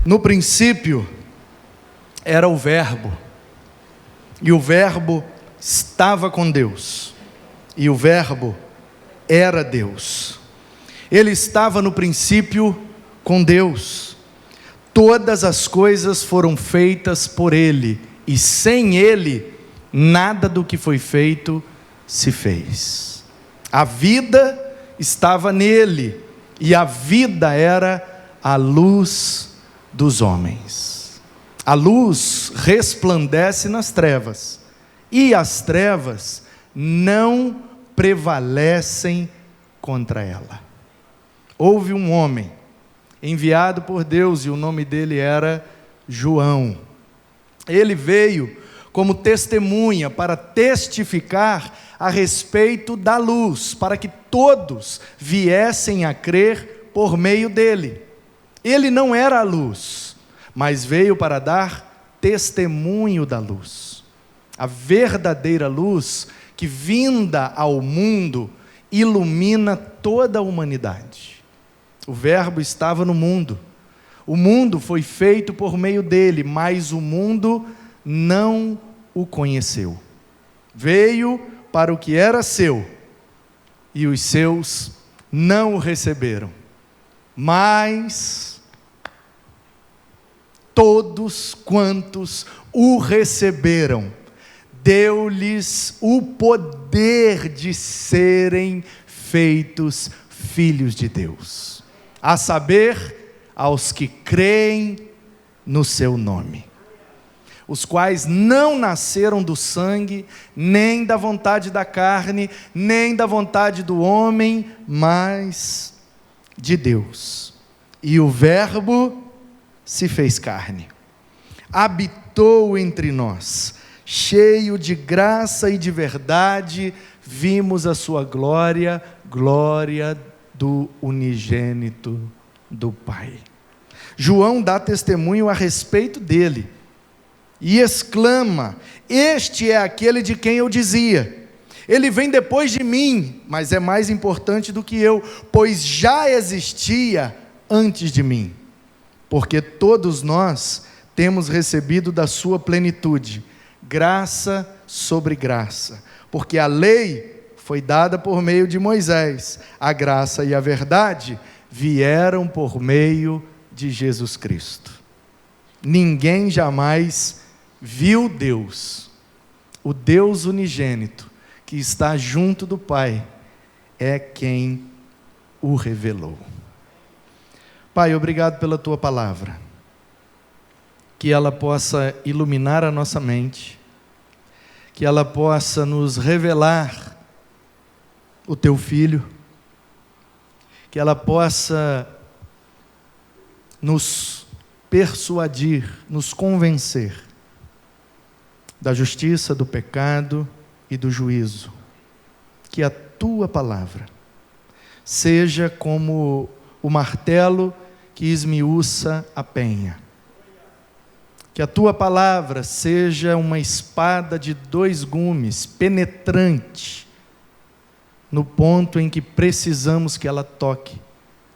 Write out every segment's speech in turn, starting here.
No princípio era o Verbo, e o Verbo estava com Deus, e o Verbo era Deus. Ele estava no princípio com Deus. Todas as coisas foram feitas por Ele, e sem Ele, nada do que foi feito se fez. A vida estava nele, e a vida era a luz dos homens. A luz resplandece nas trevas, e as trevas não prevalecem contra ela. Houve um homem enviado por Deus, e o nome dele era João. Ele veio como testemunha para testificar a respeito da luz, para que todos viessem a crer por meio dele. Ele não era a luz, mas veio para dar testemunho da luz. A verdadeira luz que, vinda ao mundo, ilumina toda a humanidade. O Verbo estava no mundo. O mundo foi feito por meio dele, mas o mundo não o conheceu. Veio para o que era seu, e os seus não o receberam. Mas todos quantos o receberam, deu-lhes o poder de serem feitos filhos de Deus, a saber, aos que creem no seu nome, os quais não nasceram do sangue, nem da vontade da carne, nem da vontade do homem, mas de Deus. E o Verbo se fez carne, habitou entre nós, cheio de graça e de verdade, vimos a sua glória, glória do unigênito do Pai. João dá testemunho a respeito dele, e exclama: este é aquele de quem eu dizia, ele vem depois de mim, mas é mais importante do que eu, pois já existia antes de mim. Porque todos nós temos recebido da sua plenitude, graça sobre graça. Porque a lei foi dada por meio de Moisés, a graça e a verdade vieram por meio de Jesus Cristo. Ninguém jamais viu Deus. O Deus unigênito, que está junto do Pai, é quem o revelou. Pai, obrigado pela tua palavra, que ela possa iluminar a nossa mente, que ela possa nos revelar o teu Filho, que ela possa nos persuadir, nos convencer da justiça, do pecado e do juízo. Que a tua palavra seja como o martelo que esmiuça a penha. Que a tua palavra seja uma espada de 2 gumes, penetrante, no ponto em que precisamos que ela toque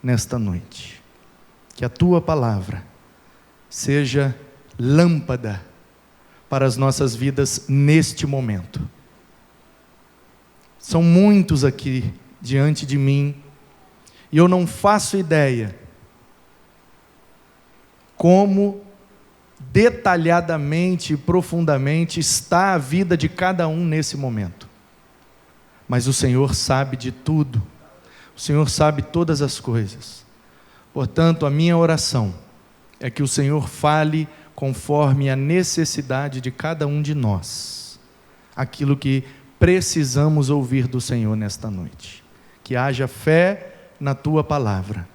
nesta noite. Que a tua palavra seja lâmpada para as nossas vidas neste momento. São muitos aqui diante de mim, e eu não faço ideia como detalhadamente e profundamente está a vida de cada um nesse momento. Mas o Senhor sabe de tudo, o Senhor sabe todas as coisas. Portanto, a minha oração é que o Senhor fale conforme a necessidade de cada um de nós, aquilo que precisamos ouvir do Senhor nesta noite. Que haja fé na tua palavra,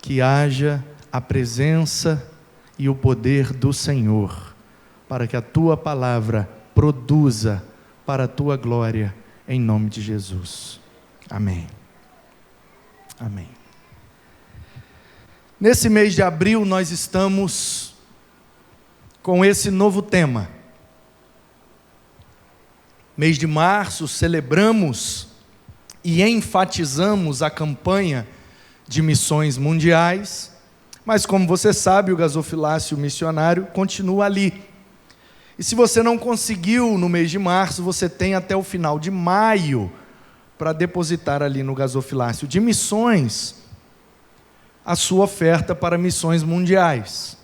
que haja a presença e o poder do Senhor, para que a tua palavra produza para a tua glória, em nome de Jesus. Amém. Amém. Nesse mês de abril nós estamos com esse novo tema. Mês de março celebramos e enfatizamos a campanha de missões mundiais. Mas como você sabe, o gasofilácio missionário continua ali. E se você não conseguiu no mês de março, você tem até o final de maio para depositar ali no gasofilácio de missões a sua oferta para missões mundiais.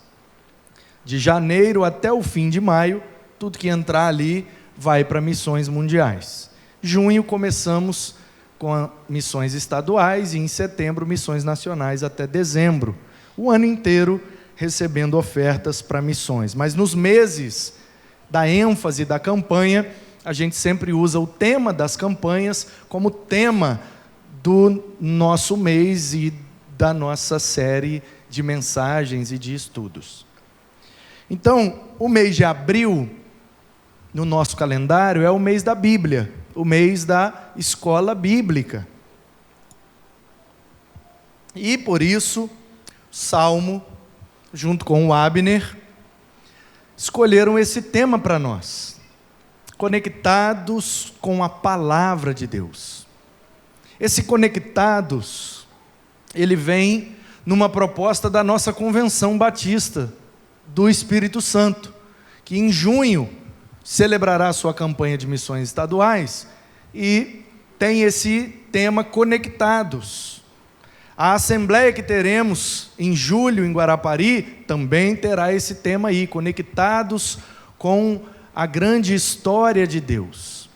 De janeiro até o fim de maio, tudo que entrar ali vai para missões mundiais. Junho começamos com missões estaduais e em setembro missões nacionais até dezembro. O ano inteiro recebendo ofertas para missões. Mas nos meses da ênfase da campanha, a gente sempre usa o tema das campanhas como tema do nosso mês e da nossa série de mensagens e de estudos. Então, o mês de abril, no nosso calendário, é o mês da Bíblia, o mês da escola bíblica. E, por isso, Salmo, junto com o Abner, escolheram esse tema para nós, conectados com a palavra de Deus. Esse conectados, ele vem numa proposta da nossa Convenção Batista do Espírito Santo, que em junho celebrará a sua campanha de missões estaduais e tem esse tema conectados. A assembleia que teremos em julho em Guarapari também terá esse tema aí, conectados com a grande história de Deus.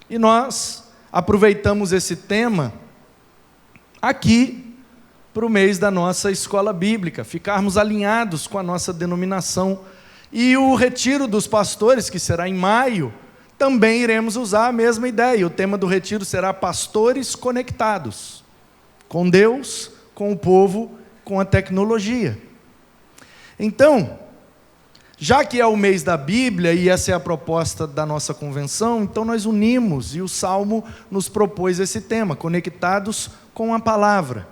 E nós aproveitamos esse tema aqui para o mês da nossa escola bíblica, ficarmos alinhados com a nossa denominação. E o retiro dos pastores, que será em maio, também iremos usar a mesma ideia. O tema do retiro será pastores conectados com Deus, com o povo, com a tecnologia. Então, já que é o mês da Bíblia e essa é a proposta da nossa convenção, então nós unimos e o Salmo nos propôs esse tema, conectados com a palavra.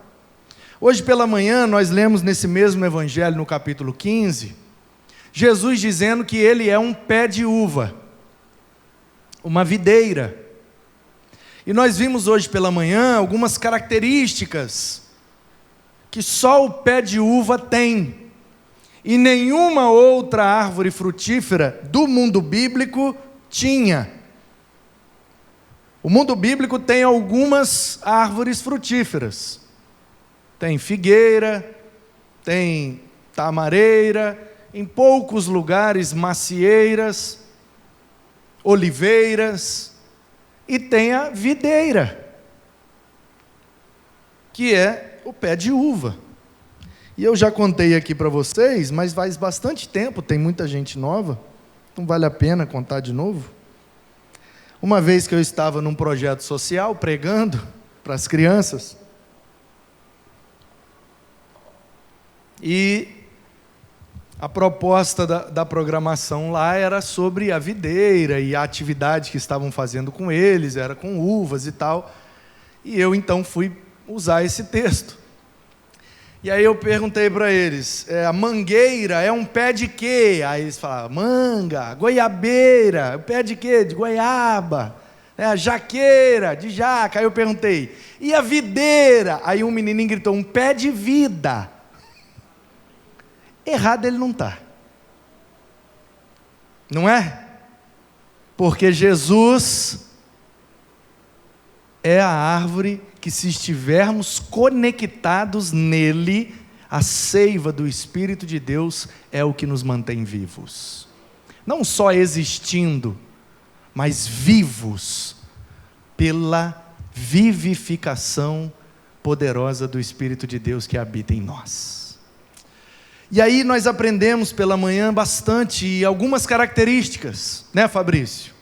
Hoje pela manhã nós lemos nesse mesmo evangelho, no capítulo 15, Jesus dizendo que ele é um pé de uva, uma videira. E nós vimos hoje pela manhã algumas características que só o pé de uva tem, e nenhuma outra árvore frutífera do mundo bíblico tinha. O mundo bíblico tem algumas árvores frutíferas. Tem figueira, tem tamareira, em poucos lugares macieiras, oliveiras, e tem a videira, que é o pé de uva. E eu já contei aqui para vocês, mas faz bastante tempo, tem muita gente nova, não vale a pena contar de novo. Uma vez que eu estava num projeto social, pregando para as crianças, e a proposta da programação lá era sobre a videira e a atividade que estavam fazendo com eles, era com uvas e tal. E eu então fui usar esse texto. E aí eu perguntei para eles, a mangueira é um pé de quê? Aí eles falavam, manga, goiabeira, pé de quê? De goiaba. A jaqueira, de jaca. Aí eu perguntei, e a videira? Aí um menininho gritou, um pé de vida. Errado ele não está, não é? Porque Jesus é a árvore que, se estivermos conectados nele, a seiva do Espírito de Deus é o que nos mantém vivos. Não só existindo, mas vivos pela vivificação poderosa do Espírito de Deus que habita em nós. E aí nós aprendemos pela manhã bastante e algumas características, né, Fabrício?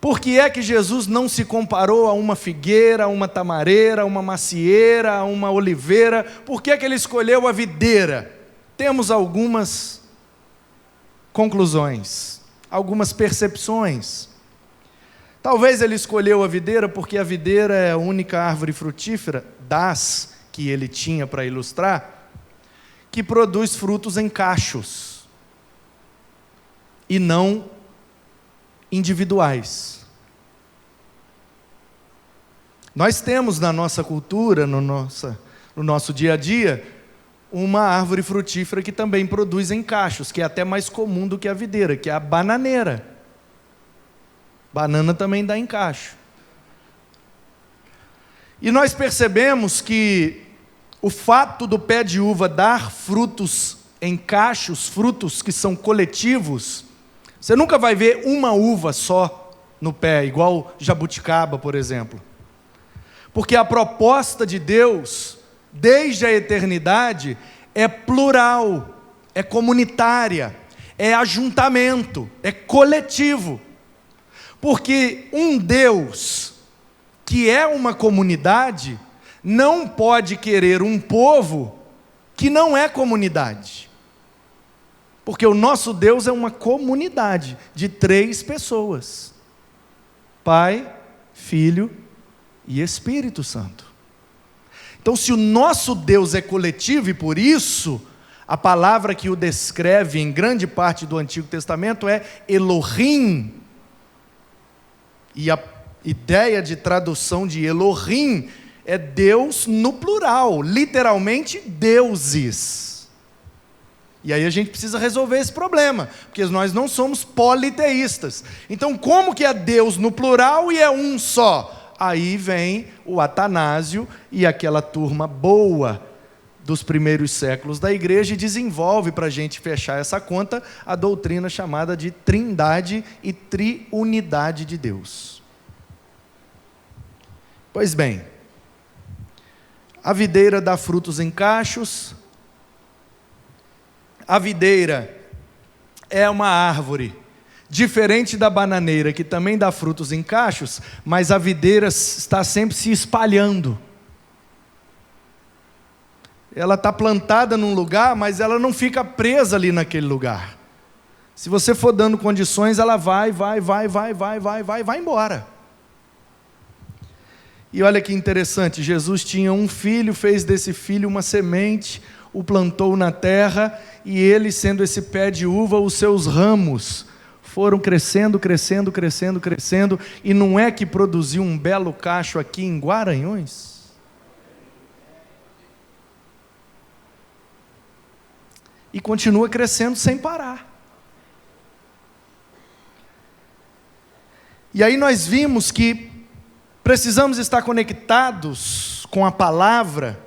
Por que é que Jesus não se comparou a uma figueira, a uma tamareira, a uma macieira, a uma oliveira? Por que é que ele escolheu a videira? Temos algumas conclusões, algumas percepções. Talvez ele escolheu a videira porque a videira é a única árvore frutífera das que ele tinha para ilustrar, que produz frutos em cachos e não individuais. Nós temos na nossa cultura, no no nosso dia a dia, uma árvore frutífera que também produz em cachos, que é até mais comum do que a videira, que é a bananeira. Banana também dá em cacho. E nós percebemos que o fato do pé de uva dar frutos em cachos, frutos que são coletivos, você nunca vai ver uma uva só no pé, igual jabuticaba, por exemplo. Porque a proposta de Deus, desde a eternidade, é plural, é comunitária, é ajuntamento, é coletivo. Porque um Deus que é uma comunidade não pode querer um povo que não é comunidade. Porque o nosso Deus é uma comunidade de 3 pessoas: Pai, Filho e Espírito Santo. Então, se o nosso Deus é coletivo, e por isso a palavra que o descreve em grande parte do Antigo Testamento é Elohim, e a ideia de tradução de Elohim é Deus no plural, literalmente deuses. E aí a gente precisa resolver esse problema, porque nós não somos politeístas. Então, como que é Deus no plural e é um só? Aí vem o Atanásio e aquela turma boa dos primeiros séculos da igreja e desenvolve, para a gente fechar essa conta, a doutrina chamada de Trindade e Triunidade de Deus. Pois bem, a videira dá frutos em cachos. A videira é uma árvore diferente da bananeira, que também dá frutos em cachos, mas a videira está sempre se espalhando. Ela está plantada num lugar, mas ela não fica presa ali naquele lugar. Se você for dando condições, ela vai embora. E olha que interessante, Jesus tinha um filho, fez desse filho uma semente, o plantou na terra, e ele, sendo esse pé de uva, os seus ramos foram crescendo, e não é que produziu um belo cacho aqui em Guaranhões? E continua crescendo sem parar. E aí nós vimos que precisamos estar conectados com a palavra,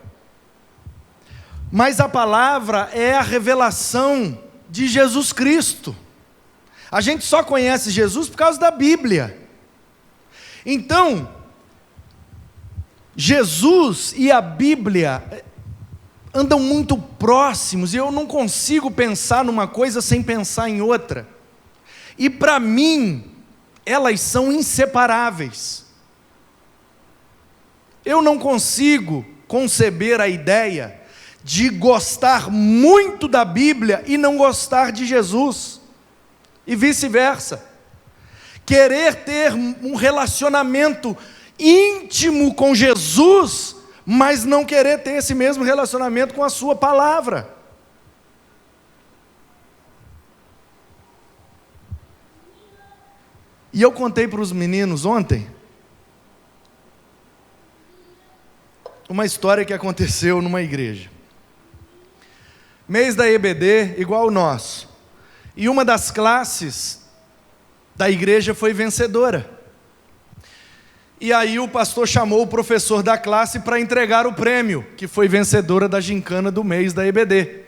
mas a palavra é a revelação de Jesus Cristo. A gente só conhece Jesus por causa da Bíblia. Então, Jesus e a Bíblia andam muito próximos, e eu não consigo pensar numa coisa sem pensar em outra. E para mim, elas são inseparáveis. Eu não consigo conceber a ideia de gostar muito da Bíblia e não gostar de Jesus, e vice-versa. Querer ter um relacionamento íntimo com Jesus, mas não querer ter esse mesmo relacionamento com a sua palavra. E eu contei para os meninos ontem uma história que aconteceu numa igreja. Mês da EBD, igual o nosso. E uma das classes da igreja foi vencedora. E aí o pastor chamou o professor da classe para entregar o prêmio, que foi vencedora da gincana do mês da EBD.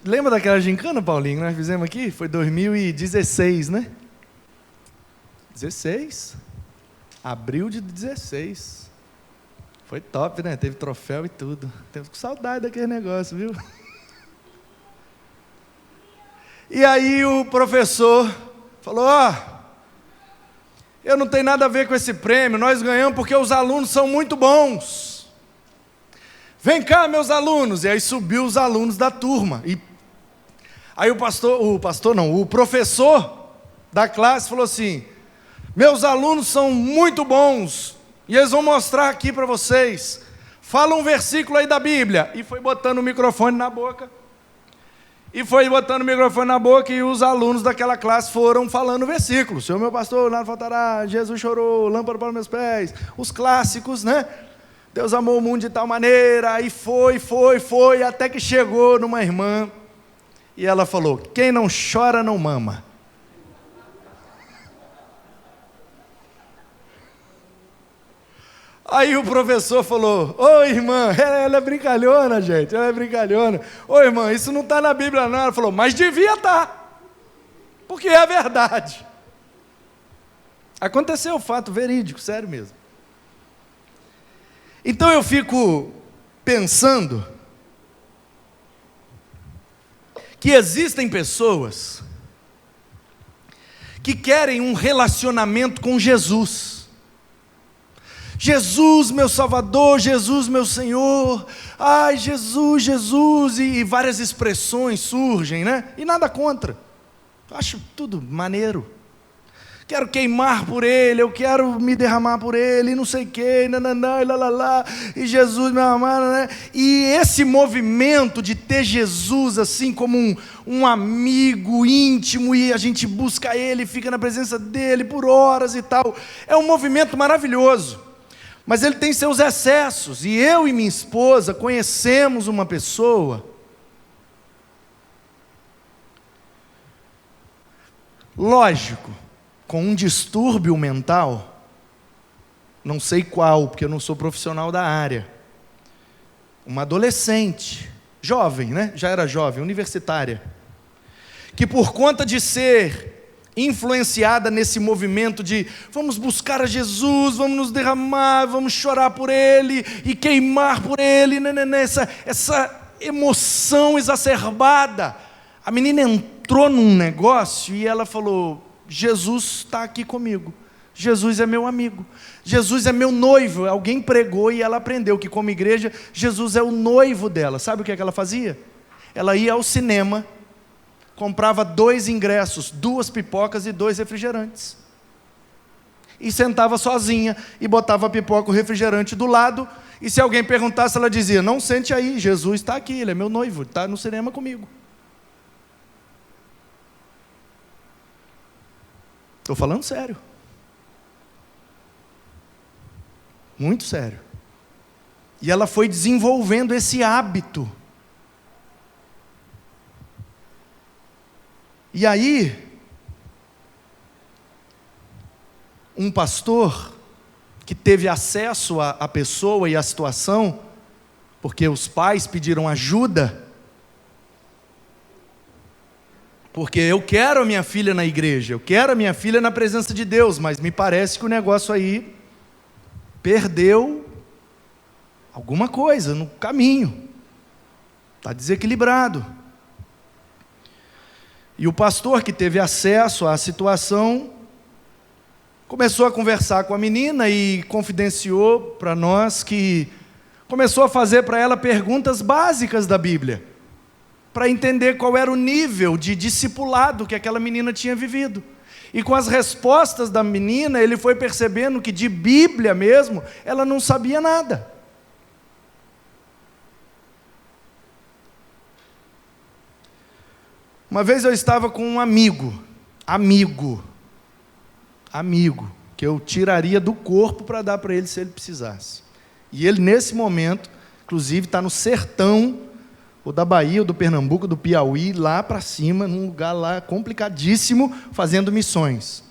Lembra daquela gincana, Paulinho, que nós fizemos aqui? Foi 2016, né? 16. Abril de 16. Foi top, né? Teve troféu e tudo. Temos com saudade daquele negócio, viu? E aí o professor falou: eu não tenho nada a ver com esse prêmio, nós ganhamos porque os alunos são muito bons. Vem cá, meus alunos. E aí subiu os alunos da turma. E aí o professor da classe falou assim: meus alunos são muito bons, e eles vão mostrar aqui para vocês. Fala um versículo aí da Bíblia. E foi botando o microfone na boca. E os alunos daquela classe foram falando versículos. Senhor meu pastor, nada faltará, Jesus chorou, lâmpada para os meus pés, os clássicos, né? Deus amou o mundo de tal maneira, aí foi, até que chegou numa irmã, e ela falou: quem não chora não mama. Aí o professor falou: ô irmã, ela é brincalhona, gente, ela é brincalhona. Ô irmã, isso não está na Bíblia não. Ela falou: mas devia estar, porque é a verdade. Aconteceu o fato verídico, sério mesmo. Então eu fico pensando que existem pessoas que querem um relacionamento com Jesus. Jesus, meu Salvador, Jesus, meu Senhor, ai, Jesus, Jesus, e várias expressões surgem, né? E nada contra, eu acho tudo maneiro. Quero queimar por Ele, eu quero me derramar por Ele, e não sei o que, nananã, e lalala, e Jesus me amar, né? E esse movimento de ter Jesus assim como um amigo íntimo, e a gente busca Ele, fica na presença dEle por horas e tal, é um movimento maravilhoso, mas ele tem seus excessos, e eu e minha esposa conhecemos uma pessoa, lógico, com um distúrbio mental, não sei qual, porque eu não sou profissional da área, uma adolescente, jovem, né? Já era jovem, universitária, que por conta de ser influenciada nesse movimento de vamos buscar a Jesus, vamos nos derramar, vamos chorar por Ele e queimar por Ele, essa emoção exacerbada, a menina entrou num negócio e ela falou: Jesus está aqui comigo, Jesus é meu amigo, Jesus é meu noivo. Alguém pregou e ela aprendeu que como igreja, Jesus é o noivo dela. Sabe o que ela fazia? Ela ia ao cinema, comprava 2 ingressos, 2 pipocas e 2 refrigerantes, e sentava sozinha, e botava a pipoca e o refrigerante do lado, e se alguém perguntasse, ela dizia: não, sente aí, Jesus está aqui, Ele é meu noivo, está no cinema comigo. Estou falando sério. Muito sério. E ela foi desenvolvendo esse hábito. E aí, um pastor que teve acesso à pessoa e à situação, porque os pais pediram ajuda, porque eu quero a minha filha na igreja, eu quero a minha filha na presença de Deus, mas me parece que o negócio aí perdeu alguma coisa no caminho, está desequilibrado. E o pastor que teve acesso à situação começou a conversar com a menina e confidenciou para nós que começou a fazer para ela perguntas básicas da Bíblia, para entender qual era o nível de discipulado que aquela menina tinha vivido. E com as respostas da menina, ele foi percebendo que de Bíblia mesmo, ela não sabia nada. Uma vez eu estava com um amigo, que eu tiraria do corpo para dar para ele se ele precisasse. E ele nesse momento, inclusive está no sertão, ou da Bahia, ou do Pernambuco, do Piauí, lá para cima, num lugar lá complicadíssimo, fazendo missões.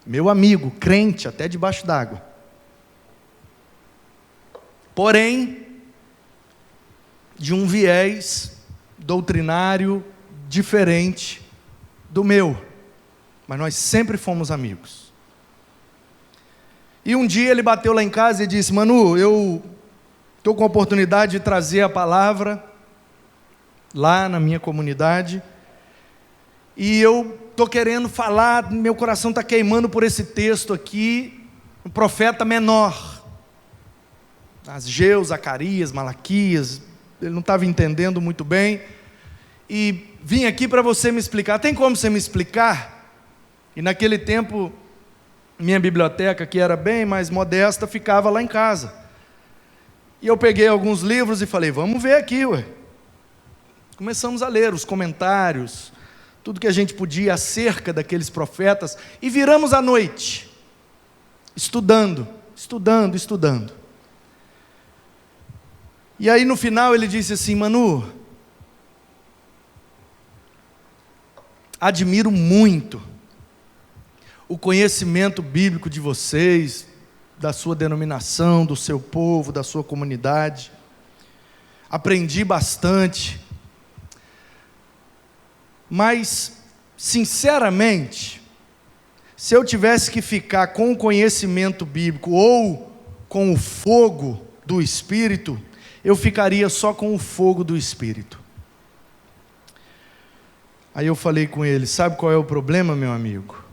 Meu amigo, crente, até debaixo d'água. Porém, de um viés doutrinário diferente do meu, mas nós sempre fomos amigos. E um dia ele bateu lá em casa e disse: Manu, eu estou com a oportunidade de trazer a palavra lá na minha comunidade, e eu estou querendo falar, meu coração está queimando por esse texto aqui, o profeta menor, Ageu, Zacarias, Malaquias, ele não estava entendendo muito bem, e vim aqui para você me explicar. Tem como você me explicar? E naquele tempo, minha biblioteca, que era bem mais modesta, ficava lá em casa, e eu peguei alguns livros e falei: vamos ver aqui, ué. Começamos a ler os comentários, tudo que a gente podia acerca daqueles profetas, e viramos à noite, estudando. E aí no final ele disse assim: Manu, admiro muito o conhecimento bíblico de vocês, da sua denominação, do seu povo, da sua comunidade. Aprendi bastante. Mas, sinceramente, se eu tivesse que ficar com o conhecimento bíblico ou com o fogo do Espírito, eu ficaria só com o fogo do Espírito. Aí eu falei com ele: sabe qual é o problema, meu amigo?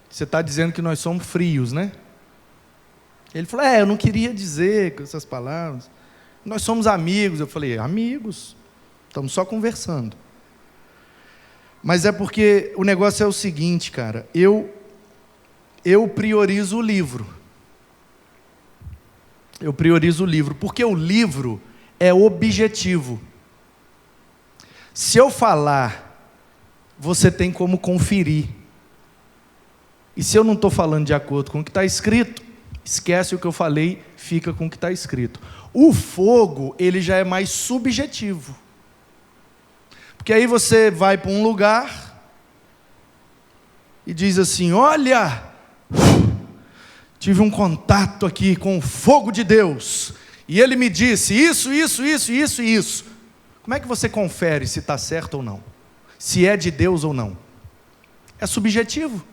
Você está dizendo que nós somos frios, né? Ele falou: eu não queria dizer com essas palavras. Nós somos amigos. Eu falei: amigos, estamos só conversando. Mas é porque o negócio é o seguinte, cara, eu priorizo o livro. Eu priorizo o livro, porque o livro é objetivo. Se eu falar, você tem como conferir. E se eu não estou falando de acordo com o que está escrito, esquece o que eu falei, fica com o que está escrito. O fogo, ele já é mais subjetivo. Porque aí você vai para um lugar e diz assim: olha, tive um contato aqui com o fogo de Deus, e ele me disse isso, isso, isso, isso e isso. Como é que você confere se está certo ou não? Se é de Deus ou não? É subjetivo.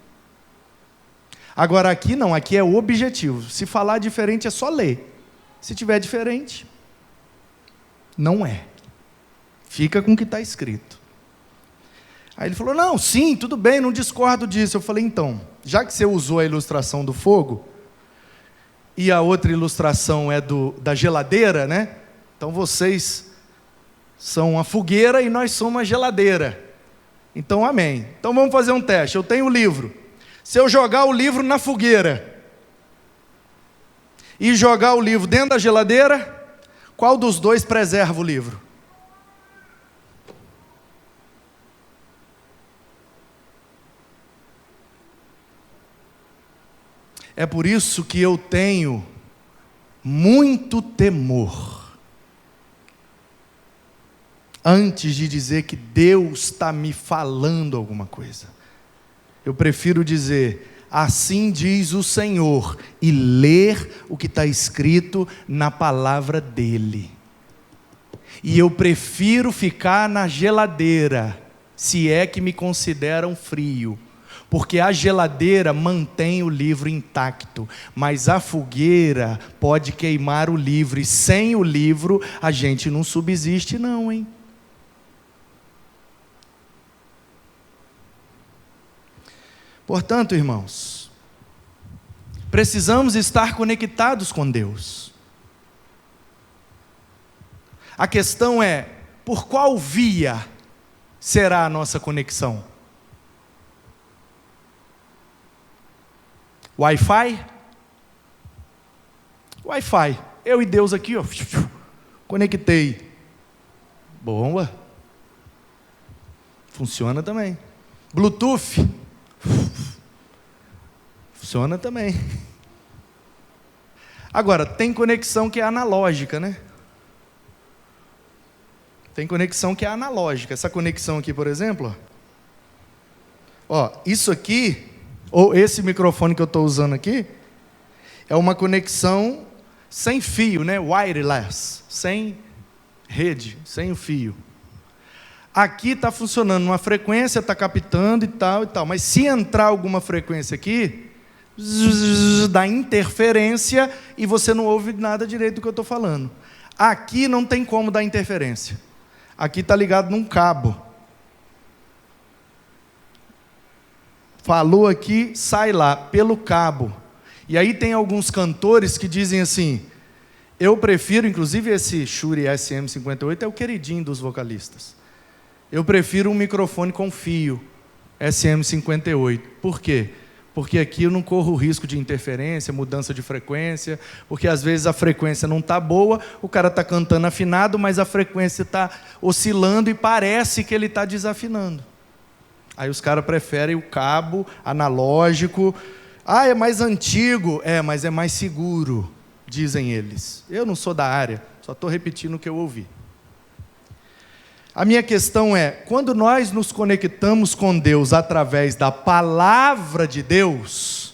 Agora aqui não, aqui é objetivo. Se falar diferente é só ler. Se tiver diferente, não é. Fica com o que está escrito. Aí ele falou: não, sim, tudo bem, não discordo disso. Eu falei: então, já que você usou a ilustração do fogo, e a outra ilustração é da geladeira, né? Então vocês são uma fogueira e nós somos uma geladeira. Então, amém. Então vamos fazer um teste. Eu tenho o livro. Se eu jogar o livro na fogueira e jogar o livro dentro da geladeira, qual dos dois preserva o livro? É por isso que eu tenho muito temor antes de dizer que Deus está me falando alguma coisa. Eu prefiro dizer: assim diz o Senhor, e ler o que está escrito na palavra dEle. E eu prefiro ficar na geladeira, se é que me consideram frio, porque a geladeira mantém o livro intacto, mas a fogueira pode queimar o livro, e sem o livro a gente não subsiste não, hein? Portanto, irmãos, precisamos estar conectados com Deus. A questão é: por qual via será a nossa conexão? Wi-Fi? Wi-Fi. Eu e Deus aqui, ó, conectei. Boa. Funciona também. Bluetooth? Funciona também. Agora, tem conexão que é analógica, né? Tem conexão que é analógica. Essa conexão aqui, por exemplo, ó, isso aqui, ou esse microfone que eu estou usando aqui, é uma conexão sem fio, né? Wireless, sem rede, sem o fio. Aqui está funcionando uma frequência, está captando e tal, mas se entrar alguma frequência aqui, dá interferência e você não ouve nada direito do que eu estou falando. Aqui não tem como dar interferência. Aqui está ligado num cabo. Falou aqui, sai lá, pelo cabo. E aí tem alguns cantores que dizem assim: eu prefiro, inclusive esse Shure SM58 é o queridinho dos vocalistas. Eu prefiro um microfone com fio, SM58. Por quê? Porque aqui eu não corro o risco de interferência, mudança de frequência, porque às vezes a frequência não está boa, o cara está cantando afinado, mas a frequência está oscilando e parece que ele está desafinando. Aí os caras preferem o cabo analógico. Ah, é mais antigo. É, mas é mais seguro, dizem eles. Eu não sou da área, Só estou repetindo o que eu ouvi. A minha questão é, quando nós nos conectamos com Deus através da palavra de Deus,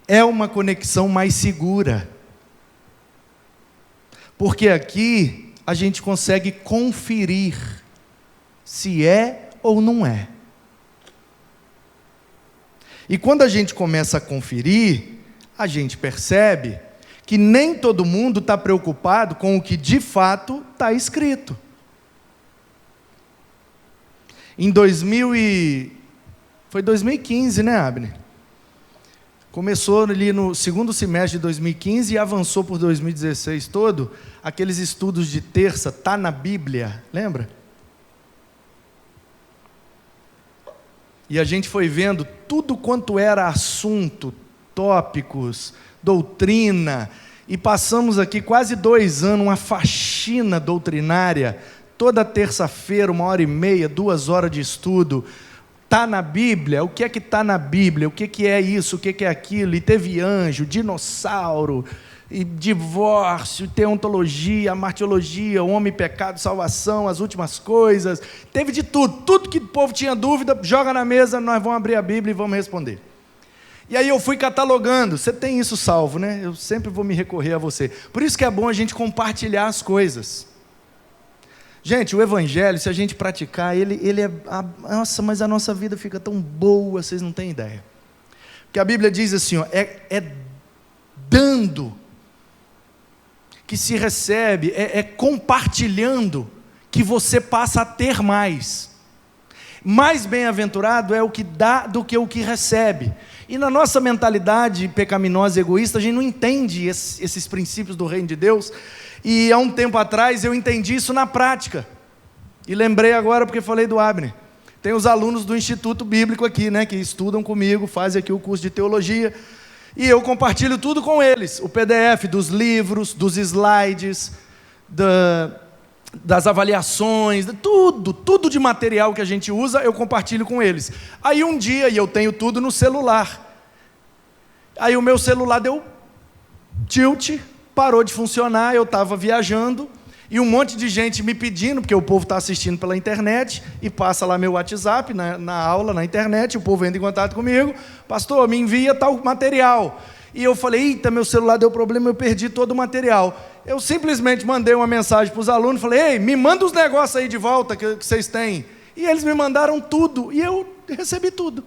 é uma conexão mais segura. Porque aqui a gente consegue conferir se é ou não é. E quando a gente começa a conferir, a gente percebe que nem todo mundo está preocupado com o que de fato está escrito. Foi 2015, né, Abner? Começou ali no segundo semestre de 2015 e avançou por 2016 todo, aqueles estudos de terça, tá na Bíblia, lembra? E a gente foi vendo tudo quanto era assunto, tópicos, doutrina, e passamos aqui quase 2 anos, uma faxina doutrinária, toda terça-feira, 1h30, 2 horas de estudo. Está na Bíblia? O que é que está na Bíblia? O que é isso? O que é aquilo? E teve anjo, dinossauro, e divórcio, teontologia, martiologia, homem, pecado, salvação, as últimas coisas. Teve de tudo. Tudo que o povo tinha dúvida, joga na mesa, nós vamos abrir a Bíblia e vamos responder. E aí eu fui catalogando. Você tem isso salvo, né? Eu sempre vou me recorrer a você. Por isso que é bom a gente compartilhar as coisas. Gente, o Evangelho, se a gente praticar, ele é... Nossa, mas a nossa vida fica tão boa, vocês não têm ideia. Porque a Bíblia diz assim, ó, é dando que se recebe, é compartilhando que você passa a ter mais. Mais bem-aventurado é o que dá do que o que recebe. E na nossa mentalidade pecaminosa e egoísta, a gente não entende esses princípios do reino de Deus. E há um tempo atrás eu entendi isso na prática. E lembrei agora porque falei do Abner. Tem os alunos do Instituto Bíblico aqui, né, que estudam comigo, fazem aqui o curso de teologia. E eu compartilho tudo com eles. O PDF dos livros, dos slides, das avaliações, tudo de material que a gente usa, eu compartilho com eles. Aí um dia, e eu tenho tudo no celular. Aí o meu celular deu tilt, parou de funcionar, eu estava viajando, e um monte de gente me pedindo, porque o povo está assistindo pela internet, e passa lá meu WhatsApp, na aula, na internet, o povo entra em contato comigo, pastor, me envia tal material. E eu falei, eita, meu celular deu problema, eu perdi todo o material. Eu simplesmente mandei uma mensagem para os alunos, falei, ei, me manda os negócios aí de volta que vocês têm. E eles me mandaram tudo, e eu recebi tudo.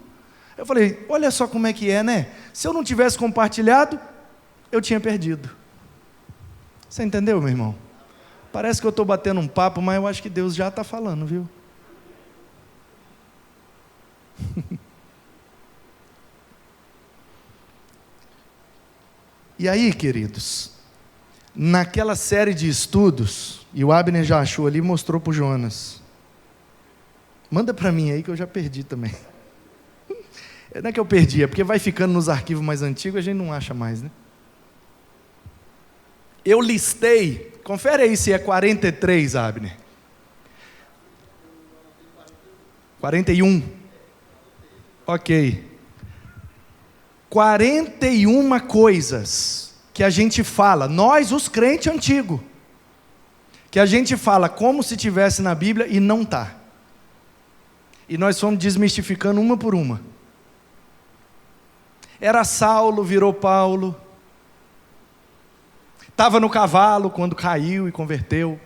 Eu falei, olha só como é que é, né? Se eu não tivesse compartilhado, eu tinha perdido. Você entendeu, meu irmão? Parece que eu estou batendo um papo, mas eu acho que Deus já está falando, viu? E aí, queridos, naquela série de estudos, e o Abner já achou ali e mostrou para o Jonas. Manda para mim aí que eu já perdi também. Não é que eu perdi, é porque vai ficando nos arquivos mais antigos, a gente não acha mais, né? Eu listei, confere aí se é 43, Abner. 41. Ok. 41 coisas que a gente fala, nós os crentes antigos, que a gente fala como se tivesse na Bíblia e não está. E nós fomos desmistificando uma por uma. Era Saulo, virou Paulo. Estava no cavalo quando caiu e converteu.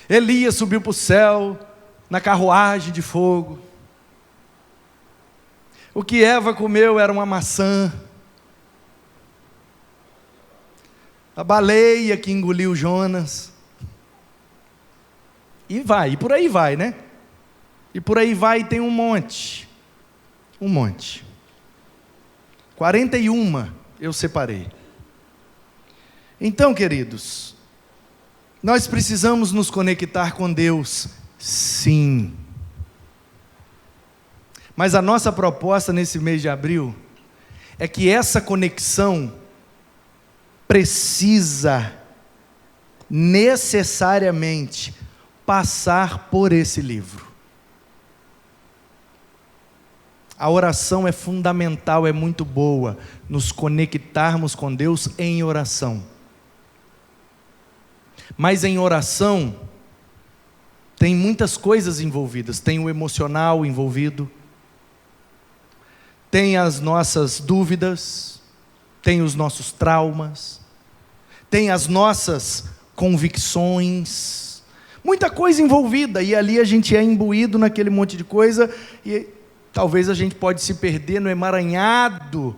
Elias subiu para o céu na carruagem de fogo. O que Eva comeu era uma maçã. A baleia que engoliu Jonas. E vai, e por aí vai, né? E por aí vai, tem um monte. 41 eu separei. Então, queridos, nós precisamos nos conectar com Deus, sim. Mas a nossa proposta nesse mês de abril é que essa conexão precisa necessariamente passar por esse livro. A oração é fundamental, é muito boa, nos conectarmos com Deus em oração. Mas em oração, tem muitas coisas envolvidas. Tem o emocional envolvido, tem as nossas dúvidas, tem os nossos traumas, tem as nossas convicções, muita coisa envolvida, e ali a gente é imbuído naquele monte de coisa, e talvez a gente pode se perder no emaranhado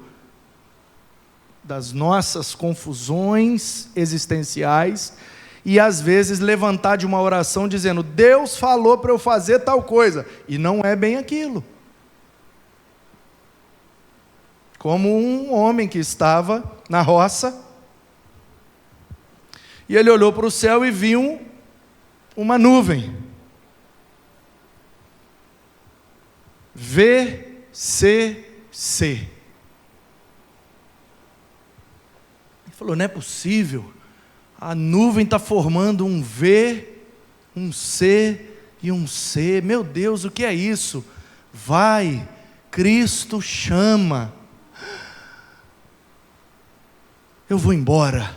das nossas confusões existenciais, e às vezes levantar de uma oração dizendo, Deus falou para eu fazer tal coisa, e não é bem aquilo. Como um homem que estava na roça, e ele olhou para o céu e viu uma nuvem. VCC. Ele falou, não é possível, a nuvem está formando um V, um C e um C, meu Deus, o que é isso? Vai, Cristo chama, eu vou embora,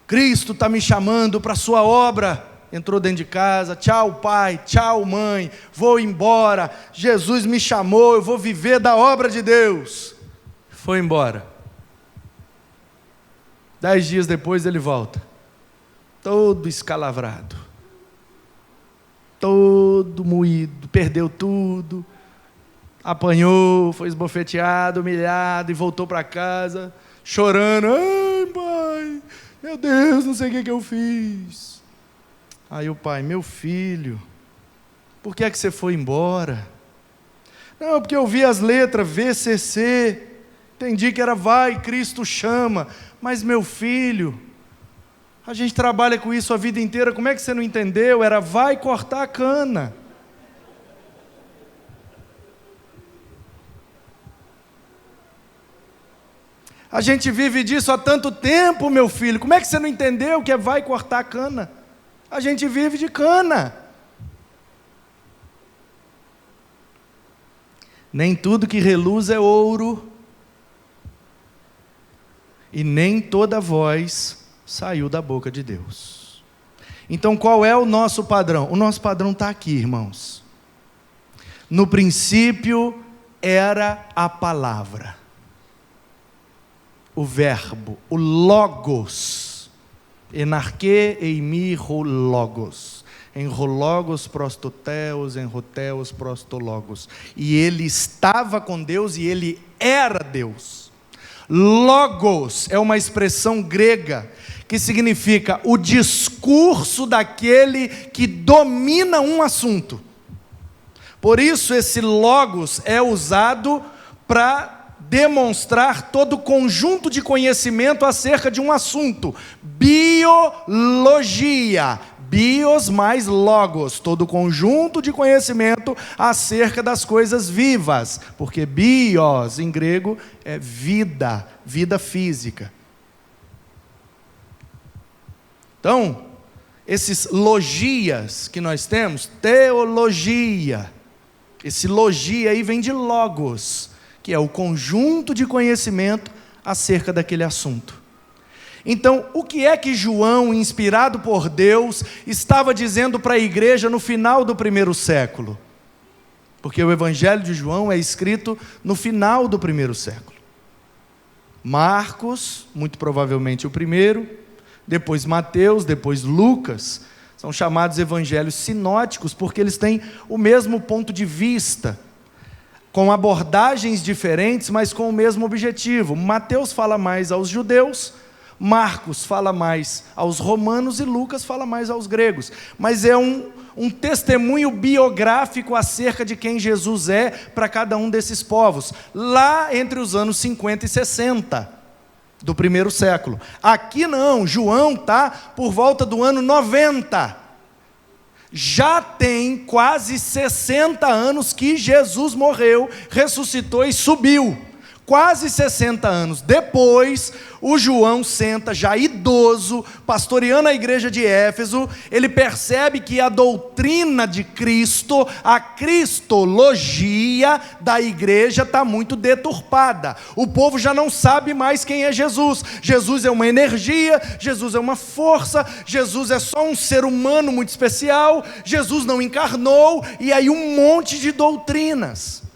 Cristo está me chamando para a sua obra. Entrou dentro de casa, tchau pai, tchau mãe, vou embora, Jesus me chamou, eu vou viver da obra de Deus. Foi embora. 10 dias depois ele volta, todo escalavrado, todo moído, perdeu tudo, apanhou, foi esbofeteado, humilhado, e voltou para casa, chorando, ai pai, meu Deus, não sei o que eu fiz. Aí o pai, meu filho, por que é que você foi embora? Não, porque eu vi as letras VCC, entendi que era vai, Cristo chama, mas meu filho, a gente trabalha com isso a vida inteira, como é que você não entendeu? Era vai cortar a cana. A gente vive disso há tanto tempo, meu filho, como é que você não entendeu que é vai cortar a cana? A gente vive de cana. Nem tudo que reluz é ouro, e nem toda voz saiu da boca de Deus. Então qual é o nosso padrão? O nosso padrão está aqui, irmãos. No princípio era a palavra, o verbo, o logos, enarque eimi ro logos, em ro logos prostoteos, em roteos prostologos, e ele estava com Deus e ele era Deus. Logos é uma expressão grega que significa o discurso daquele que domina um assunto. Por isso esse logos é usado para demonstrar todo conjunto de conhecimento acerca de um assunto. Biologia, bios mais logos, todo conjunto de conhecimento acerca das coisas vivas, porque bios em grego é vida, vida física. Então, esses logias que nós temos, teologia, esse logia aí vem de logos, que é o conjunto de conhecimento acerca daquele assunto. Então, o que é que João, inspirado por Deus, estava dizendo para a igreja no final do primeiro século? Porque o Evangelho de João é escrito no final do primeiro século. Marcos, muito provavelmente o primeiro, depois Mateus, depois Lucas, são chamados evangelhos sinóticos, porque eles têm o mesmo ponto de vista, com abordagens diferentes, mas com o mesmo objetivo. Mateus fala mais aos judeus, Marcos fala mais aos romanos e Lucas fala mais aos gregos. Mas é um testemunho biográfico acerca de quem Jesus é para cada um desses povos, lá entre os anos 50 e 60 do primeiro século. Aqui não, João está por volta do ano 90. Já tem quase 60 anos que Jesus morreu, ressuscitou e subiu. quase 60 anos depois, o João senta, já idoso, pastoreando a igreja de Éfeso. Ele percebe que a doutrina de Cristo, a cristologia da igreja está muito deturpada. O povo já não sabe mais quem é Jesus. Jesus é uma energia, Jesus é uma força, Jesus é só um ser humano muito especial, Jesus não encarnou, e aí um monte de doutrinas.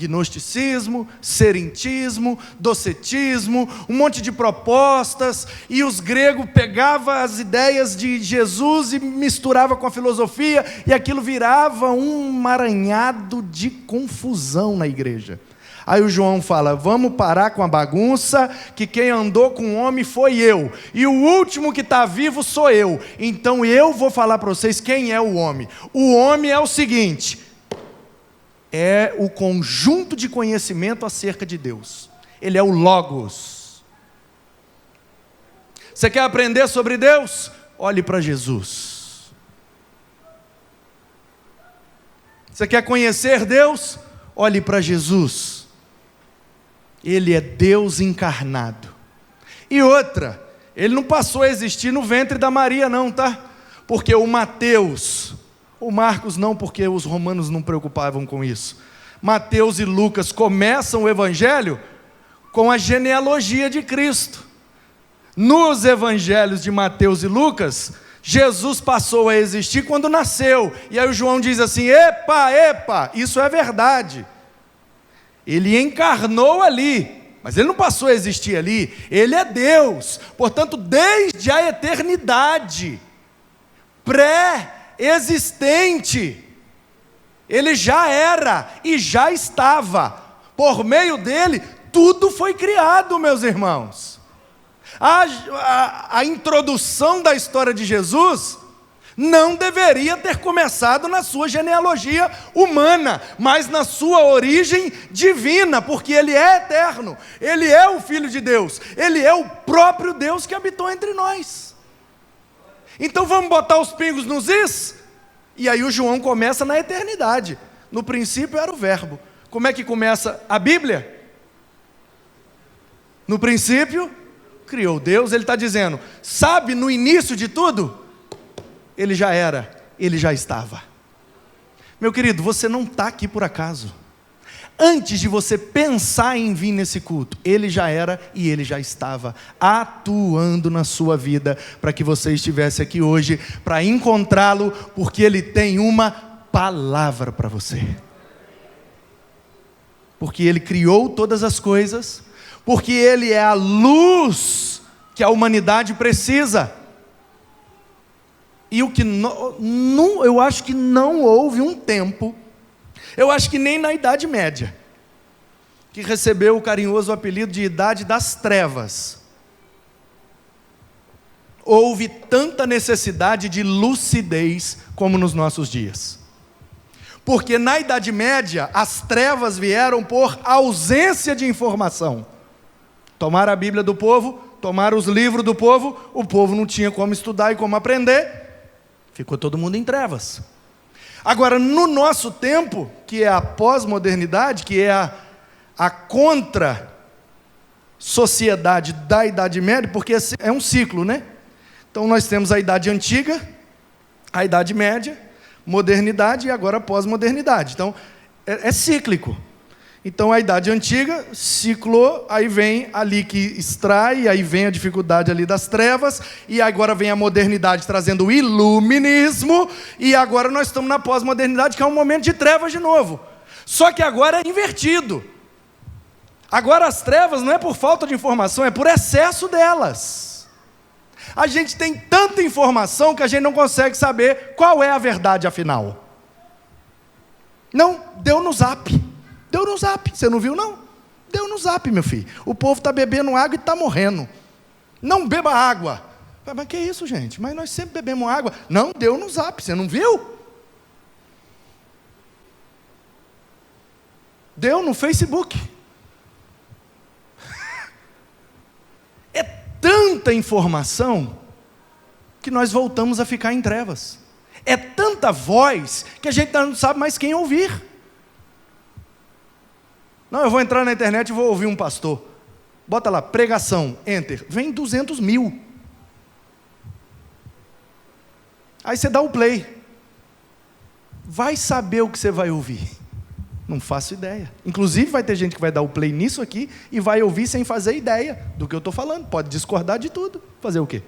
Gnosticismo, serentismo, docetismo, um monte de propostas, e os gregos pegavam as ideias de Jesus e misturavam com a filosofia, e aquilo virava um emaranhado de confusão na igreja. Aí o João fala: vamos parar com a bagunça, que quem andou com o homem foi eu, e o último que está vivo sou eu, então eu vou falar para vocês quem é o homem. O homem é o seguinte: é o conjunto de conhecimento acerca de Deus. Ele é o Logos. Você quer aprender sobre Deus? Olhe para Jesus. Você quer conhecer Deus? Olhe para Jesus. Ele é Deus encarnado. E outra, ele não passou a existir no ventre da Maria não, tá? Porque o Mateus, o Marcos não, porque os romanos não preocupavam com isso. Mateus e Lucas começam o evangelho com a genealogia de Cristo. Nos evangelhos de Mateus e Lucas, Jesus passou a existir quando nasceu. E aí o João diz assim: epa, isso é verdade. Ele encarnou ali, mas ele não passou a existir ali. Ele é Deus, portanto, desde a eternidade, pré-existente, ele já era e já estava. Por meio dele, tudo foi criado, meus irmãos. A introdução da história de Jesus não deveria ter começado na sua genealogia humana, mas na sua origem divina, porque ele é eterno, ele é o Filho de Deus, ele é o próprio Deus que habitou entre nós. Então vamos botar os pingos nos is? E aí o João começa na eternidade. No princípio era o verbo. Como é que começa a Bíblia? No princípio criou Deus. Ele está dizendo, sabe, no início de tudo, ele já era, ele já estava. Meu querido, você não está aqui por acaso. Antes de você pensar em vir nesse culto, ele já era e ele já estava atuando na sua vida, para que você estivesse aqui hoje, para encontrá-lo, porque ele tem uma palavra para você. Porque ele criou todas as coisas, porque ele é a luz que a humanidade precisa. E o que eu acho que não houve um tempo, eu acho que nem na Idade Média, que recebeu o carinhoso apelido de Idade das Trevas, houve tanta necessidade de lucidez como nos nossos dias. Porque na Idade Média, as trevas vieram por ausência de informação. Tomaram a Bíblia do povo, tomaram os livros do povo, o povo não tinha como estudar e como aprender, ficou todo mundo em trevas. Agora, no nosso tempo, que é a pós-modernidade, que é a contra-sociedade da Idade Média, porque é um ciclo, né? Então nós temos a Idade Antiga, a Idade Média, modernidade e agora a pós-modernidade. Então, é cíclico. Então a Idade Antiga ciclou, aí vem ali que extrai, aí vem a dificuldade ali das trevas, e agora vem a modernidade trazendo o iluminismo, e agora nós estamos na pós-modernidade, que é um momento de trevas de novo. Só que agora é invertido. Agora as trevas não é por falta de informação, é por excesso delas. A gente tem tanta informação que a gente não consegue saber qual é a verdade afinal. Não, deu no zap. Deu no zap, você não viu não? Deu no zap, meu filho. O povo está bebendo água e está morrendo. Não beba água. Mas que isso, gente? Mas nós sempre bebemos água. Não, deu no zap, você não viu? Deu no Facebook. É tanta informação que nós voltamos a ficar em trevas. É tanta voz que a gente não sabe mais quem ouvir. Não, eu vou entrar na internet e vou ouvir um pastor. Bota lá, pregação, enter. Vem 200 mil. Aí você dá o play. Vai saber o que você vai ouvir. Não faço ideia. Inclusive vai ter gente que vai dar o play nisso aqui e vai ouvir sem fazer ideia do que eu estou falando. Pode discordar de tudo. Fazer o quê?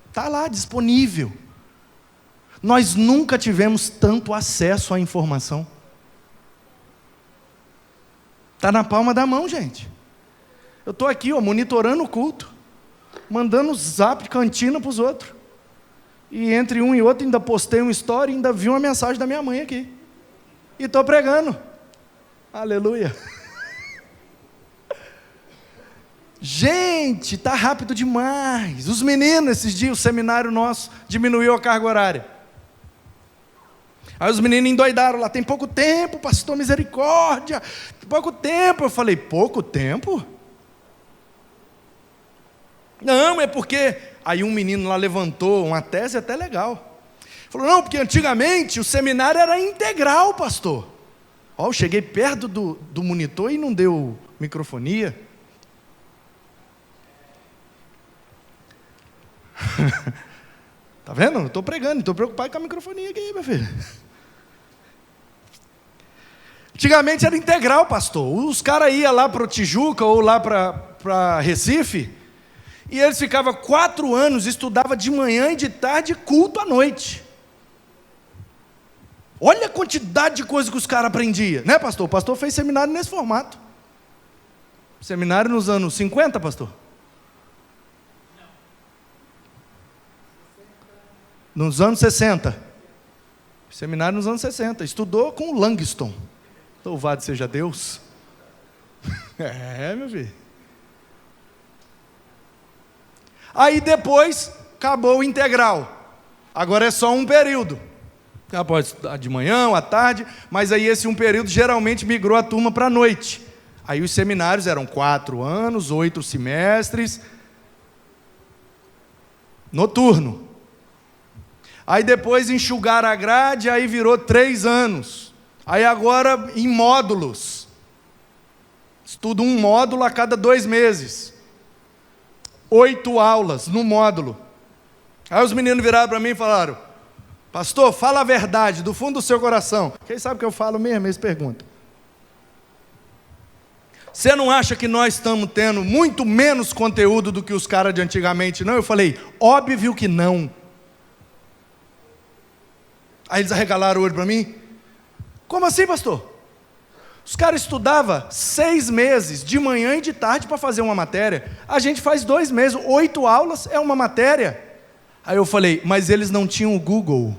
Está lá, disponível. Nós nunca tivemos tanto acesso à informação. Está na palma da mão, gente. Eu estou aqui, monitorando o culto, mandando zap, cantina para os outros. E entre um e outro ainda postei uma história e ainda vi uma mensagem da minha mãe aqui. E estou pregando. Aleluia. Gente, está rápido demais. Os meninos, esses dias, o seminário nosso diminuiu a carga horária. Aí os meninos endoidaram lá, tem pouco tempo, pastor, misericórdia, pouco tempo. Eu falei, pouco tempo? Não, é porque... Aí um menino lá levantou uma tese até legal. Falou, não, porque antigamente o seminário era integral, pastor. Eu cheguei perto do monitor e não deu microfonia. Tá vendo? Eu estou pregando, estou preocupado com a microfonia aqui, meu filho. Antigamente era integral, pastor. Os caras iam lá para o Tijuca ou lá para Recife, e eles ficavam 4 anos, estudavam de manhã e de tarde, culto à noite. Olha a quantidade de coisa que os caras aprendiam, né, pastor? O pastor fez seminário nesse formato. Seminário nos anos 50, pastor? Nos anos 60. Seminário nos anos 60. Estudou com o Langston. Louvado seja Deus. Meu filho. Aí depois, acabou o integral. Agora é só um período. Pode estudar de manhã, à tarde, mas aí esse um período geralmente migrou a turma para a noite. Aí os seminários eram 4 anos, 8 semestres, noturno. Aí depois enxugaram a grade, aí virou 3 anos. Aí agora em módulos. Estudo um módulo a cada 2 meses. 8 aulas no módulo. Aí os meninos viraram para mim e falaram, pastor, fala a verdade, do fundo do seu coração. Quem sabe o que eu falo mesmo? Eles perguntam. Você não acha que nós estamos tendo muito menos conteúdo do que os caras de antigamente, não? Eu falei, óbvio que não. Aí eles arregalaram o olho para mim. Como assim, pastor? Os caras estudavam 6 meses, de manhã e de tarde, para fazer uma matéria. A gente faz 2 meses, 8 aulas é uma matéria. Aí eu falei, mas eles não tinham o Google.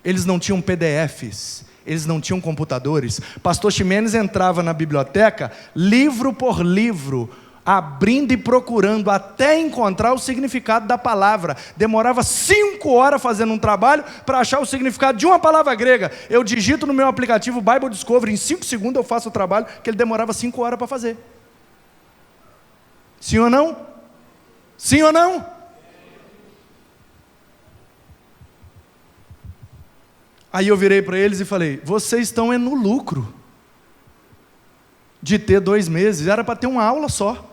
Eles não tinham PDFs. Eles não tinham computadores. Pastor Ximenes entrava na biblioteca, livro por livro, abrindo e procurando até encontrar o significado da palavra. Demorava 5 horas fazendo um trabalho para achar o significado de uma palavra grega. Eu digito no meu aplicativo Bible Discovery, em 5 segundos eu faço o trabalho que ele demorava 5 horas para fazer. Sim ou não? Sim ou não? Aí eu virei para eles e falei, vocês estão no lucro de ter 2 meses, era para ter uma aula só.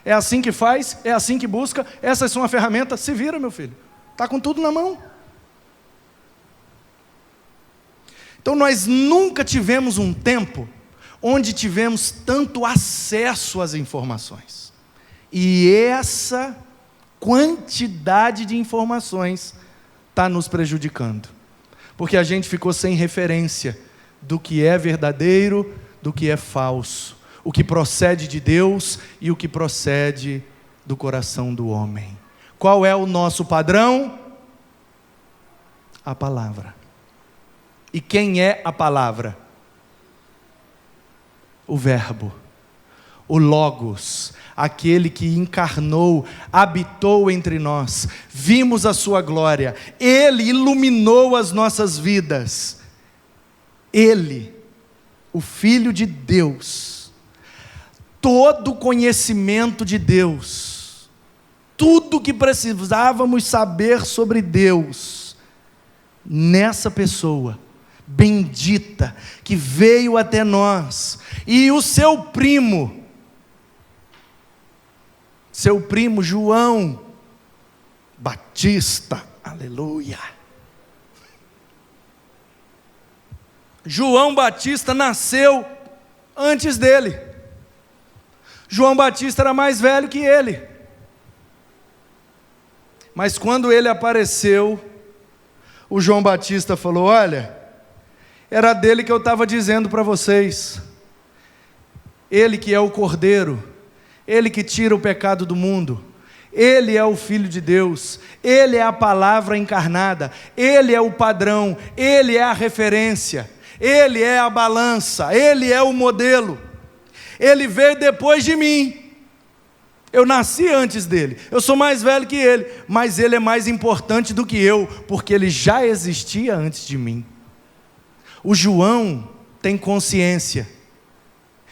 É assim que faz, é assim que busca, essas são as ferramentas, se vira, meu filho. Está com tudo na mão. Então nós nunca tivemos um tempo onde tivemos tanto acesso às informações. E essa quantidade de informações está nos prejudicando. Porque a gente ficou sem referência do que é verdadeiro, do que é falso. O que procede de Deus e o que procede do coração do homem. Qual é o nosso padrão? A palavra. E quem é a palavra? O Verbo, o Logos, aquele que encarnou, habitou entre nós, vimos a sua glória, Ele iluminou as nossas vidas. Ele, o Filho de Deus, todo o conhecimento de Deus, tudo que precisávamos saber sobre Deus, nessa pessoa, bendita, que veio até nós, e o seu primo João Batista, aleluia. João Batista nasceu antes dele. João Batista era mais velho que ele. Mas quando ele apareceu, o João Batista falou: olha, era dele que eu estava dizendo para vocês. Ele que é o Cordeiro, ele que tira o pecado do mundo, ele é o Filho de Deus, ele é a palavra encarnada, ele é o padrão, ele é a referência, ele é a balança, ele é o modelo. Ele veio depois de mim. Eu nasci antes dele, eu sou mais velho que ele, mas ele é mais importante do que eu, porque ele já existia antes de mim. O João tem consciência,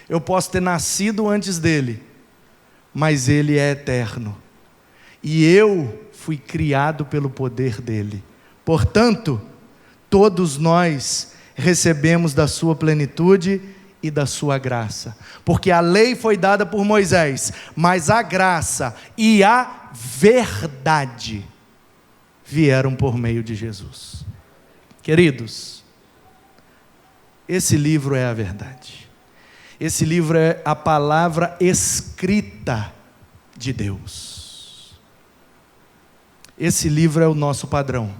eu posso ter nascido antes dele, mas ele é eterno, e eu fui criado pelo poder dele. Portanto, todos nós recebemos da sua plenitude e da sua graça, porque a lei foi dada por Moisés, mas a graça e a verdade vieram por meio de Jesus. Queridos, esse livro é a verdade, esse livro é a palavra escrita de Deus, esse livro é o nosso padrão,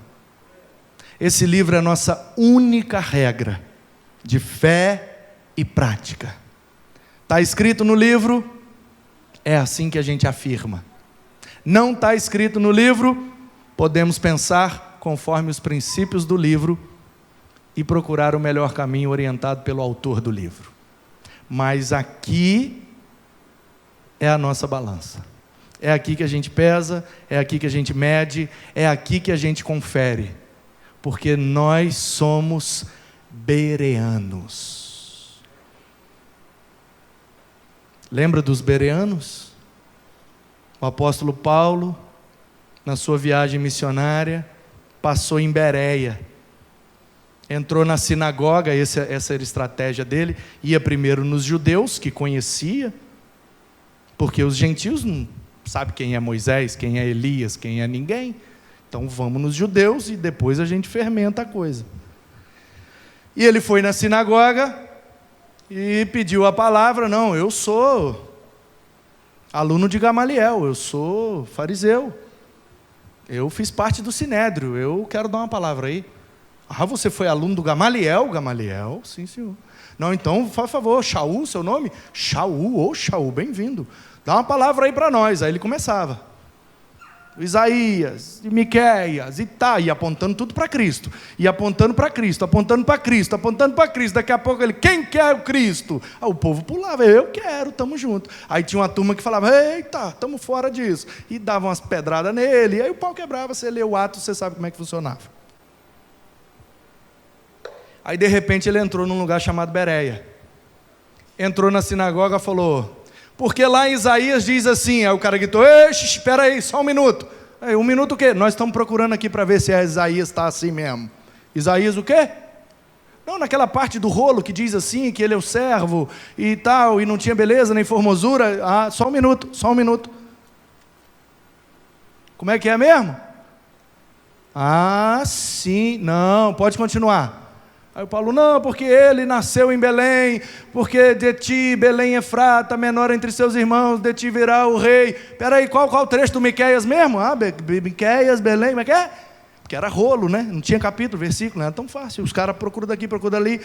esse livro é a nossa única regra de fé e prática. Está escrito no livro, é assim que a gente afirma. Não está escrito no livro, podemos pensar conforme os princípios do livro e procurar o melhor caminho orientado pelo autor do livro. Mas aqui é a nossa balança. É aqui que a gente pesa, é aqui que a gente mede, é aqui que a gente confere. Porque nós somos bereanos. Lembra dos bereanos? O apóstolo Paulo, na sua viagem missionária, passou em Bereia. Entrou na sinagoga, essa era a estratégia dele. Ia primeiro nos judeus, que conhecia, porque os gentios não sabem quem é Moisés, quem é Elias, quem é ninguém. Então vamos nos judeus e depois a gente fermenta a coisa. E ele foi na sinagoga e pediu a palavra. Não, eu sou aluno de Gamaliel, eu sou fariseu, eu fiz parte do Sinédrio, eu quero dar uma palavra aí. Ah, você foi aluno do Gamaliel? Gamaliel, sim senhor. Não, então, por favor, Shaul, seu nome? Shaul, Shaul, bem-vindo. Dá uma palavra aí para nós. Aí ele começava. Isaías, e Miqueias, e apontando tudo para Cristo, e apontando para Cristo, apontando para Cristo, apontando para Cristo. Daqui a pouco ele: quem quer o Cristo? O povo pulava: eu quero, estamos juntos. Aí tinha uma turma que falava: eita, estamos fora disso, e davam umas pedradas nele, e aí o pau quebrava. Você lê o Atos, você sabe como é que funcionava. Aí de repente ele entrou num lugar chamado Bereia, entrou na sinagoga e falou: porque lá em Isaías diz assim. Aí o cara gritou: espera aí, só um minuto. Aí, um minuto o quê? Nós estamos procurando aqui para ver se Isaías está assim mesmo. Isaías o quê? Não, naquela parte do rolo que diz assim, que ele é o servo e tal, e não tinha beleza nem formosura. Ah, só um minuto, só um minuto. Como é que é mesmo? Ah, sim, não, pode continuar. Aí o Paulo: não, porque ele nasceu em Belém, porque de ti, Belém Efrata, menor entre seus irmãos, de ti virá o rei. Peraí, qual o trecho do Miqueias mesmo? Ah, Miqueias, Belém, como é que é? Porque era rolo, né? Não tinha capítulo, versículo, não era tão fácil. Os caras procuram daqui, procuram dali.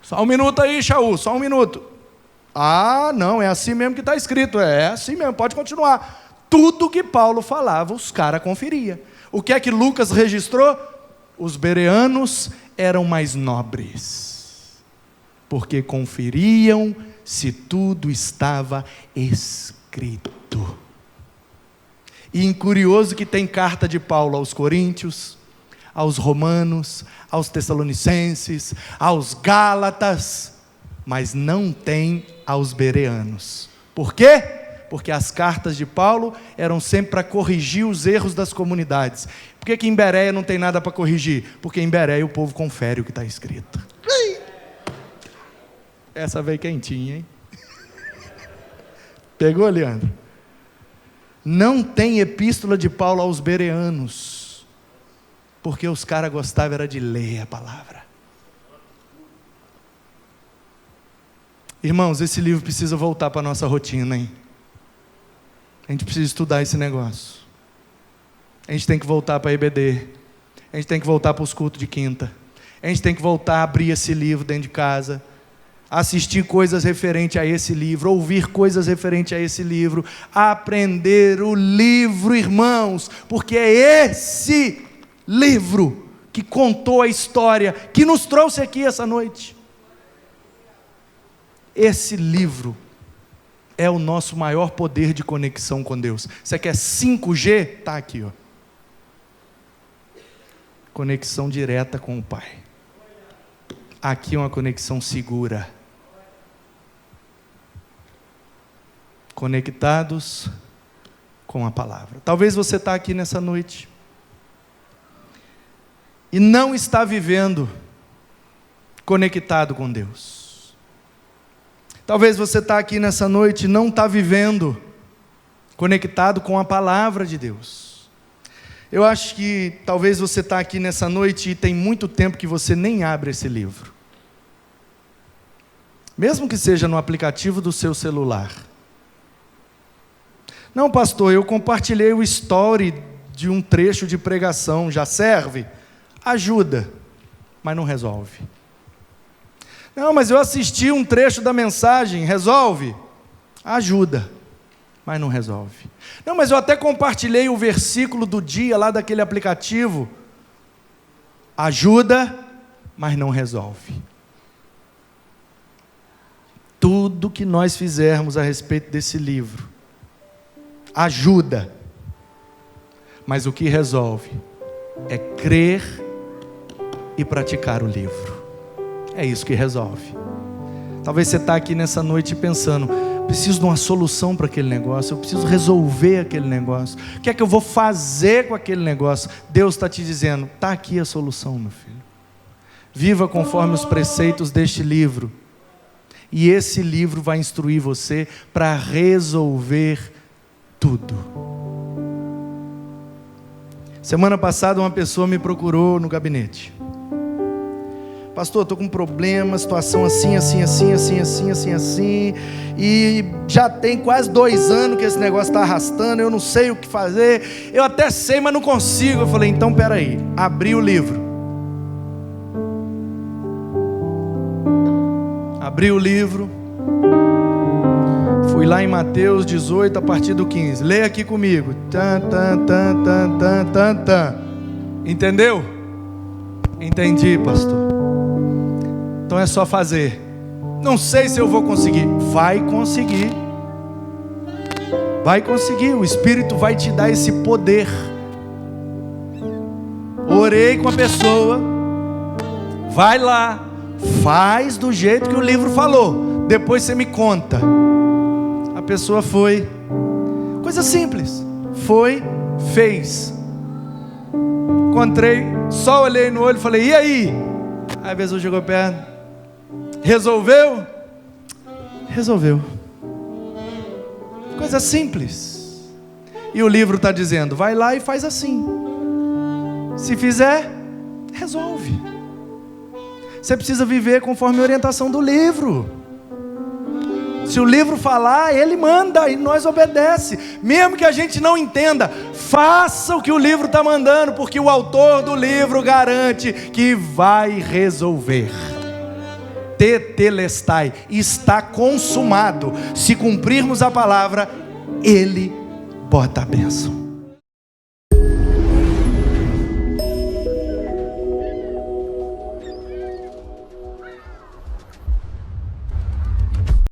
Só um minuto aí, Shaul, só um minuto. Ah, não, é assim mesmo que está escrito, é assim mesmo, pode continuar. Tudo que Paulo falava, os caras conferiam. O que é que Lucas registrou? Os bereanos eram mais nobres, porque conferiam se tudo estava escrito. E curioso que tem carta de Paulo aos Coríntios, aos Romanos, aos Tessalonicenses, aos Gálatas, mas não tem aos bereanos. Por quê? Porque as cartas de Paulo eram sempre para corrigir os erros das comunidades. Por que em Bereia não tem nada para corrigir? Porque em Bereia o povo confere o que está escrito. Essa veio quentinha, hein? Pegou, Leandro? Não tem epístola de Paulo aos bereanos, porque os caras gostavam era de ler a palavra. Irmãos, esse livro precisa voltar para a nossa rotina, hein? A gente precisa estudar esse negócio. A gente tem que voltar para a EBD. A gente tem que voltar para os cultos de quinta. A gente tem que voltar a abrir esse livro dentro de casa, assistir coisas referentes a esse livro, ouvir coisas referentes a esse livro, aprender o livro, irmãos, porque é esse livro que contou a história, que nos trouxe aqui essa noite. Esse livro é o nosso maior poder de conexão com Deus. Você quer 5G? Está aqui, ó. Conexão direta com o Pai. Aqui é uma conexão segura. Conectados com a palavra. Talvez você está aqui nessa noite e não está vivendo conectado com Deus. Talvez você está aqui nessa noite e não está vivendo conectado com a palavra de Deus. Eu acho que talvez você está aqui nessa noite e tem muito tempo que você nem abre esse livro. Mesmo que seja no aplicativo do seu celular. Não, pastor, eu compartilhei o story de um trecho de pregação, já serve? Ajuda, mas não resolve. Não, mas eu assisti um trecho da mensagem, resolve? Ajuda, mas não resolve. Não, mas eu até compartilhei o versículo do dia lá daquele aplicativo. Ajuda, mas não resolve. Tudo que nós fizermos a respeito desse livro ajuda, mas o que resolve é crer e praticar o livro. É isso que resolve. Talvez você está aqui nessa noite pensando, preciso de uma solução para aquele negócio, eu preciso resolver aquele negócio, o que é que eu vou fazer com aquele negócio? Deus está te dizendo, está aqui a solução, meu filho. Viva conforme os preceitos deste livro, e esse livro vai instruir você para resolver tudo. Semana passada uma pessoa me procurou no gabinete. Pastor, estou com um problema, situação assim, e já tem quase 2 anos que esse negócio está arrastando, eu não sei o que fazer, eu até sei, mas não consigo. Eu falei, então peraí, abri o livro. Abri o livro, fui lá em Mateus 18, a partir do 15, leia aqui comigo. Entendeu? Entendi, pastor. Então é só fazer. Não sei se eu vou conseguir. Vai conseguir. Vai conseguir. O Espírito vai te dar esse poder. Orei com a pessoa. Vai lá. Faz do jeito que o livro falou. Depois você me conta. A pessoa foi. Coisa simples. Foi, fez. Encontrei, só olhei no olho e falei, e aí? Aí a pessoa chegou perto. Resolveu? Resolveu. Coisa simples. E o livro está dizendo, vai lá e faz assim. Se fizer, resolve. Você precisa viver conforme a orientação do livro. Se o livro falar, ele manda e nós obedece. Mesmo que a gente não entenda, faça o que o livro está mandando, porque o autor do livro garante que vai resolver. Tetelestai, está consumado. Se cumprirmos a palavra, ele bota a bênção.